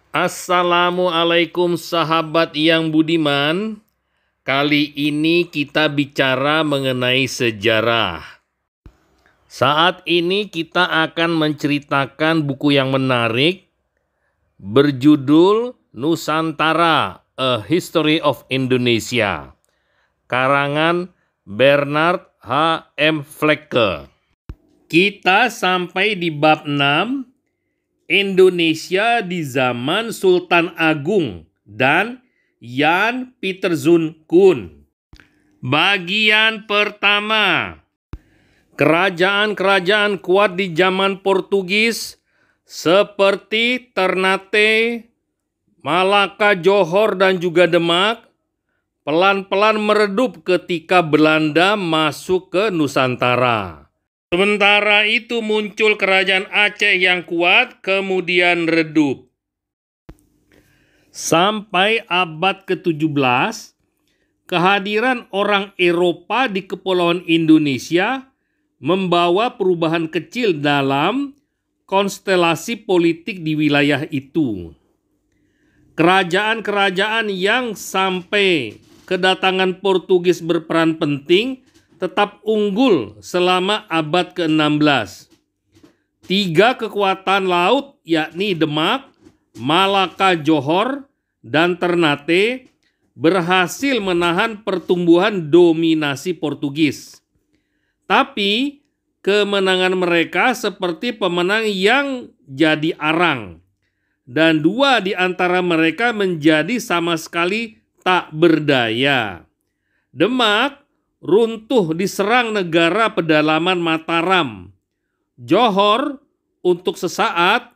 Assalamualaikum sahabat yang budiman. Kali ini kita bicara mengenai sejarah. Saat ini kita akan menceritakan buku yang menarik berjudul Nusantara, A History of Indonesia, karangan Bernard H. M. Flekke. Kita sampai di bab 6, Indonesia di zaman Sultan Agung dan Jan Pieterszoon. Bagian pertama, kerajaan-kerajaan kuat di zaman Portugis seperti Ternate, Malaka, Johor, dan juga Demak pelan-pelan meredup ketika Belanda masuk ke Nusantara. Sementara itu muncul kerajaan Aceh yang kuat, kemudian redup. Sampai abad ke-17, kehadiran orang Eropa di Kepulauan Indonesia membawa perubahan kecil dalam konstelasi politik di wilayah itu. Kerajaan-kerajaan yang sampai kedatangan Portugis berperan penting tetap unggul selama abad ke-16. 3 kekuatan laut yakni Demak, Malaka, Johor, dan Ternate berhasil menahan pertumbuhan dominasi Portugis. Tapi kemenangan mereka seperti pemenang yang jadi arang, dan 2 di antara mereka menjadi sama sekali tak berdaya. Demak runtuh diserang negara pedalaman Mataram. Johor untuk sesaat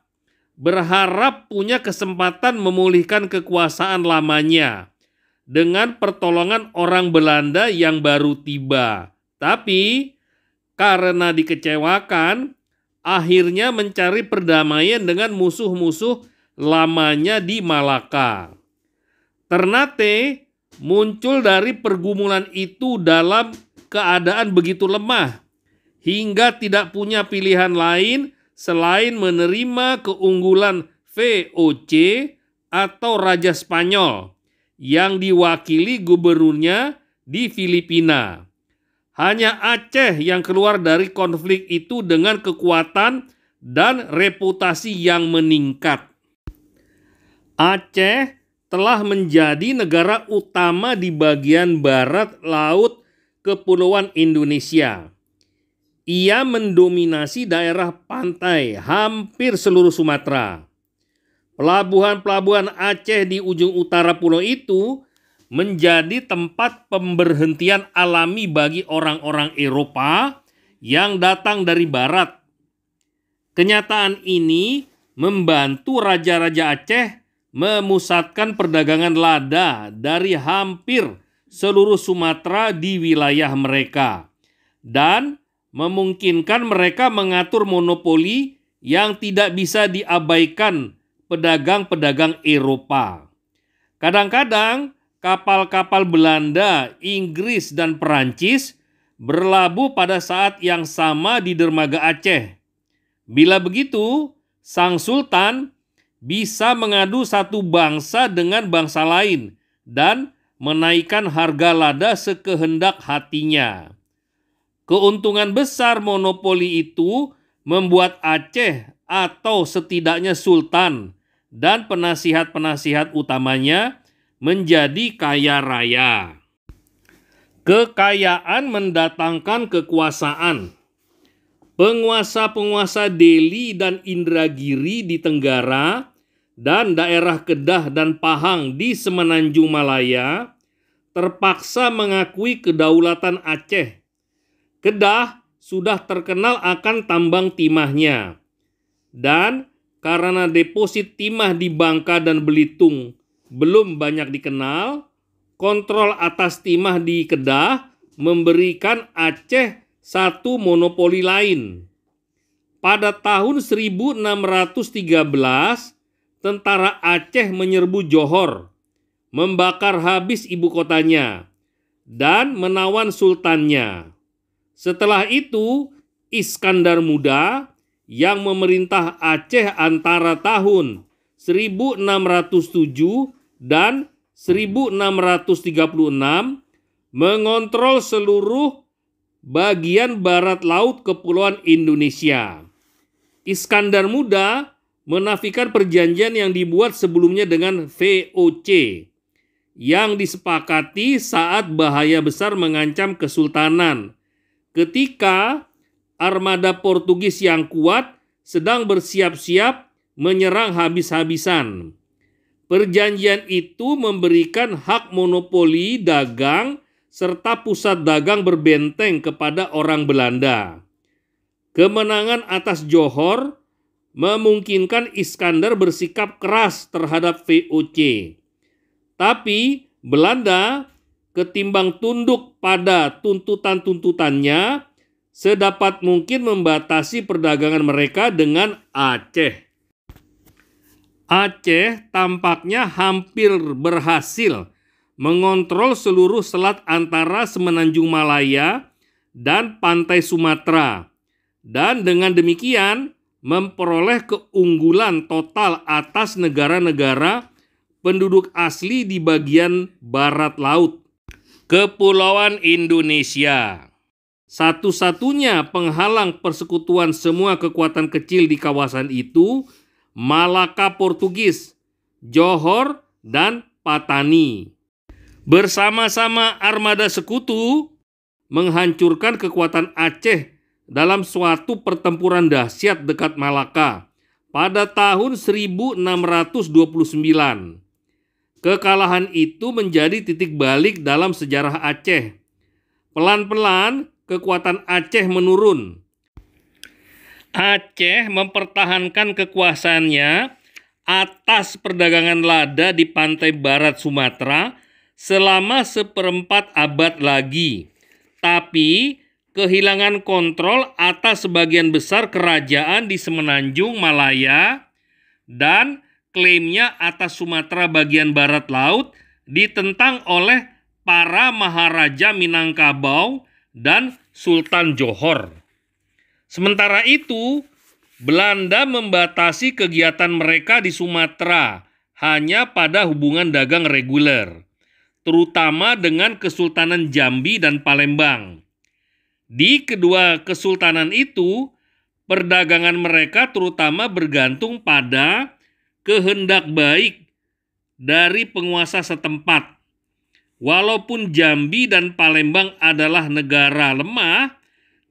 berharap punya kesempatan memulihkan kekuasaan lamanya dengan pertolongan orang Belanda yang baru tiba. Tapi karena dikecewakan, akhirnya mencari perdamaian dengan musuh-musuh lamanya di Malaka. Ternate muncul dari pergumulan itu dalam keadaan begitu lemah hingga tidak punya pilihan lain selain menerima keunggulan VOC atau Raja Spanyol yang diwakili gubernurnya di Filipina. Hanya Aceh yang keluar dari konflik itu dengan kekuatan dan reputasi yang meningkat. Aceh telah menjadi negara utama di bagian barat laut Kepulauan Indonesia. Ia mendominasi daerah pantai hampir seluruh Sumatera. Pelabuhan-pelabuhan Aceh di ujung utara pulau itu menjadi tempat pemberhentian alami bagi orang-orang Eropa yang datang dari barat. Kenyataan ini membantu raja-raja Aceh memusatkan perdagangan lada dari hampir seluruh Sumatera di wilayah mereka dan memungkinkan mereka mengatur monopoli yang tidak bisa diabaikan pedagang-pedagang Eropa. Kadang-kadang kapal-kapal Belanda, Inggris, dan Perancis berlabuh pada saat yang sama di dermaga Aceh. Bila begitu, sang sultan bisa mengadu satu bangsa dengan bangsa lain dan menaikkan harga lada sekehendak hatinya. Keuntungan besar monopoli itu membuat Aceh atau setidaknya sultan dan penasihat-penasihat utamanya menjadi kaya raya. Kekayaan mendatangkan kekuasaan. Penguasa-penguasa Delhi dan Indragiri di Tenggara dan daerah Kedah dan Pahang di Semenanjung Malaya terpaksa mengakui kedaulatan Aceh. Kedah sudah terkenal akan tambang timahnya, dan karena deposit timah di Bangka dan Belitung belum banyak dikenal, kontrol atas timah di Kedah memberikan Aceh satu monopoli lain. Pada tahun 1613, tentara Aceh menyerbu Johor, membakar habis ibu kotanya, dan menawan sultannya. Setelah itu, Iskandar Muda yang memerintah Aceh antara tahun 1607 dan 1636 mengontrol seluruh bagian barat laut kepulauan Indonesia. Iskandar Muda menafikan perjanjian yang dibuat sebelumnya dengan VOC yang disepakati saat bahaya besar mengancam kesultanan ketika armada Portugis yang kuat sedang bersiap-siap menyerang habis-habisan. Perjanjian itu memberikan hak monopoli dagang serta pusat dagang berbenteng kepada orang Belanda. Kemenangan atas Johor memungkinkan Iskandar bersikap keras terhadap VOC. Tapi Belanda ketimbang tunduk pada tuntutan-tuntutannya, sedapat mungkin membatasi perdagangan mereka dengan Aceh. Aceh tampaknya hampir berhasil mengontrol seluruh selat antara Semenanjung Malaya dan pantai Sumatera, dan dengan demikian memperoleh keunggulan total atas negara-negara penduduk asli di bagian barat laut Kepulauan Indonesia. Satu-satunya penghalang persekutuan semua kekuatan kecil di kawasan itu Malaka Portugis, Johor, dan Patani. Bersama-sama armada sekutu menghancurkan kekuatan Aceh dalam suatu pertempuran dahsyat dekat Malaka pada tahun 1629. Kekalahan itu menjadi titik balik dalam sejarah Aceh. Pelan-pelan kekuatan Aceh menurun. Aceh mempertahankan kekuasaannya atas perdagangan lada di pantai barat Sumatera selama 1/4 abad lagi, tapi kehilangan kontrol atas sebagian besar kerajaan di Semenanjung Malaya dan klaimnya atas Sumatera bagian barat laut ditentang oleh para Maharaja Minangkabau dan Sultan Johor. Sementara itu, Belanda membatasi kegiatan mereka di Sumatera hanya pada hubungan dagang reguler, terutama dengan Kesultanan Jambi dan Palembang. Di kedua kesultanan itu, perdagangan mereka terutama bergantung pada kehendak baik dari penguasa setempat. Walaupun Jambi dan Palembang adalah negara lemah,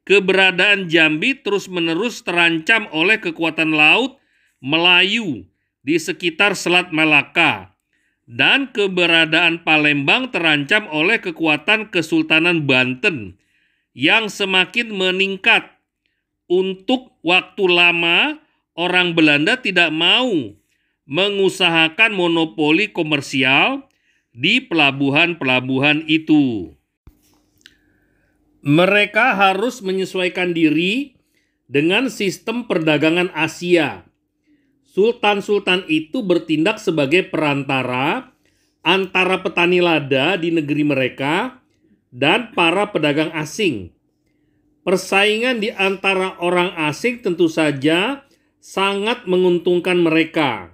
keberadaan Jambi terus-menerus terancam oleh kekuatan laut Melayu di sekitar Selat Malaka, dan keberadaan Palembang terancam oleh kekuatan Kesultanan Banten yang semakin meningkat. Untuk waktu lama, orang Belanda tidak mau mengusahakan monopoli komersial di pelabuhan-pelabuhan itu. Mereka harus menyesuaikan diri dengan sistem perdagangan Asia. Sultan-sultan itu bertindak sebagai perantara antara petani lada di negeri mereka dan para pedagang asing. Persaingan di antara orang asing tentu saja sangat menguntungkan mereka.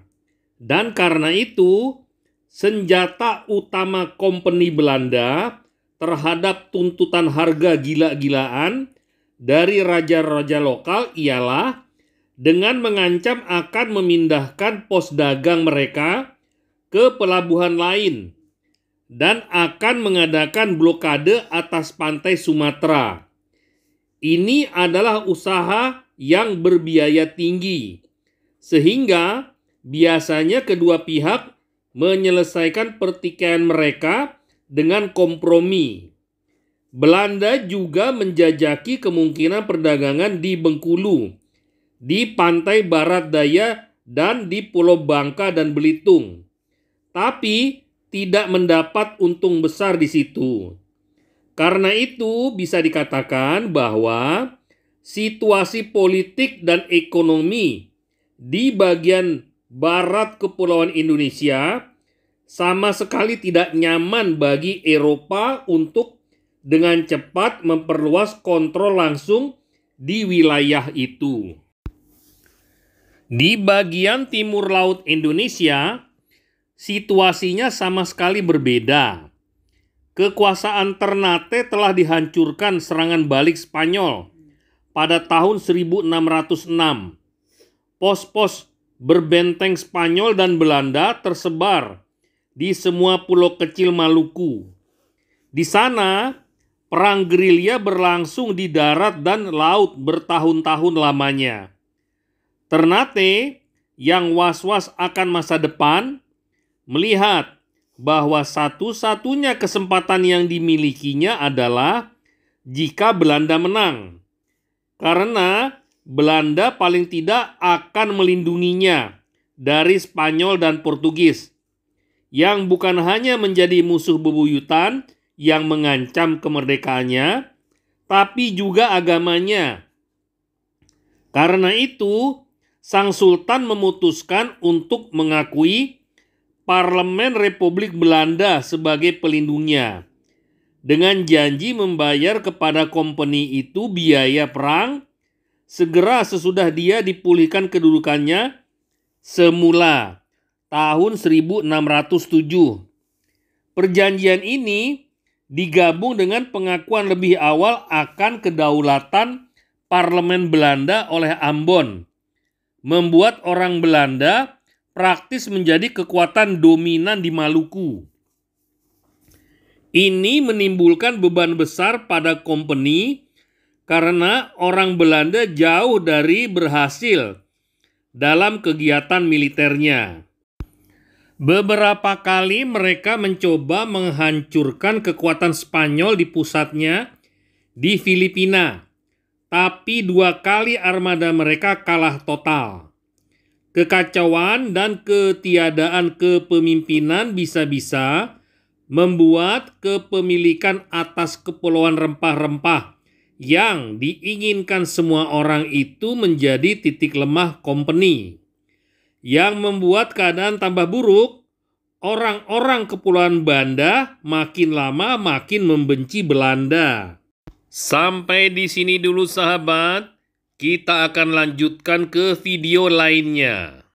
Dan karena itu, senjata utama kompeni Belanda terhadap tuntutan harga gila-gilaan dari raja-raja lokal ialah dengan mengancam akan memindahkan pos dagang mereka ke pelabuhan lain dan akan mengadakan blokade atas pantai Sumatera. Ini adalah usaha yang berbiaya tinggi, sehingga biasanya kedua pihak menyelesaikan pertikaian mereka dengan kompromi. Belanda juga menjajaki kemungkinan perdagangan di Bengkulu, di pantai barat daya, dan di Pulau Bangka dan Belitung. Tapi tidak mendapat untung besar di situ. Karena itu bisa dikatakan bahwa situasi politik dan ekonomi di bagian barat Kepulauan Indonesia sama sekali tidak nyaman bagi Eropa untuk dengan cepat memperluas kontrol langsung di wilayah itu. Di bagian timur laut Indonesia, situasinya sama sekali berbeda. Kekuasaan Ternate telah dihancurkan serangan balik Spanyol pada tahun 1606. Pos-pos berbenteng Spanyol dan Belanda tersebar di semua pulau kecil Maluku. Di sana, perang gerilya berlangsung di darat dan laut bertahun-tahun lamanya. Ternate yang was-was akan masa depan melihat bahwa satu-satunya kesempatan yang dimilikinya adalah jika Belanda menang. Karena Belanda paling tidak akan melindunginya dari Spanyol dan Portugis, yang bukan hanya menjadi musuh bebuyutan yang mengancam kemerdekaannya, tapi juga agamanya. Karena itu, Sang Sultan memutuskan untuk mengakui Parlemen Republik Belanda sebagai pelindungnya, dengan janji membayar kepada company itu biaya perang segera sesudah dia dipulihkan kedudukannya semula tahun 1607. Perjanjian ini digabung dengan pengakuan lebih awal akan kedaulatan Parlemen Belanda oleh Ambon, membuat orang Belanda praktis menjadi kekuatan dominan di Maluku. Ini menimbulkan beban besar pada company karena orang Belanda jauh dari berhasil dalam kegiatan militernya. Beberapa kali mereka mencoba menghancurkan kekuatan Spanyol di pusatnya di Filipina, tapi 2 kali armada mereka kalah total. Kekacauan dan ketiadaan kepemimpinan bisa-bisa membuat kepemilikan atas kepulauan rempah-rempah yang diinginkan semua orang itu menjadi titik lemah company. Yang membuat keadaan tambah buruk, orang-orang Kepulauan Banda makin lama makin membenci Belanda. Sampai di sini dulu sahabat, kita akan lanjutkan ke video lainnya.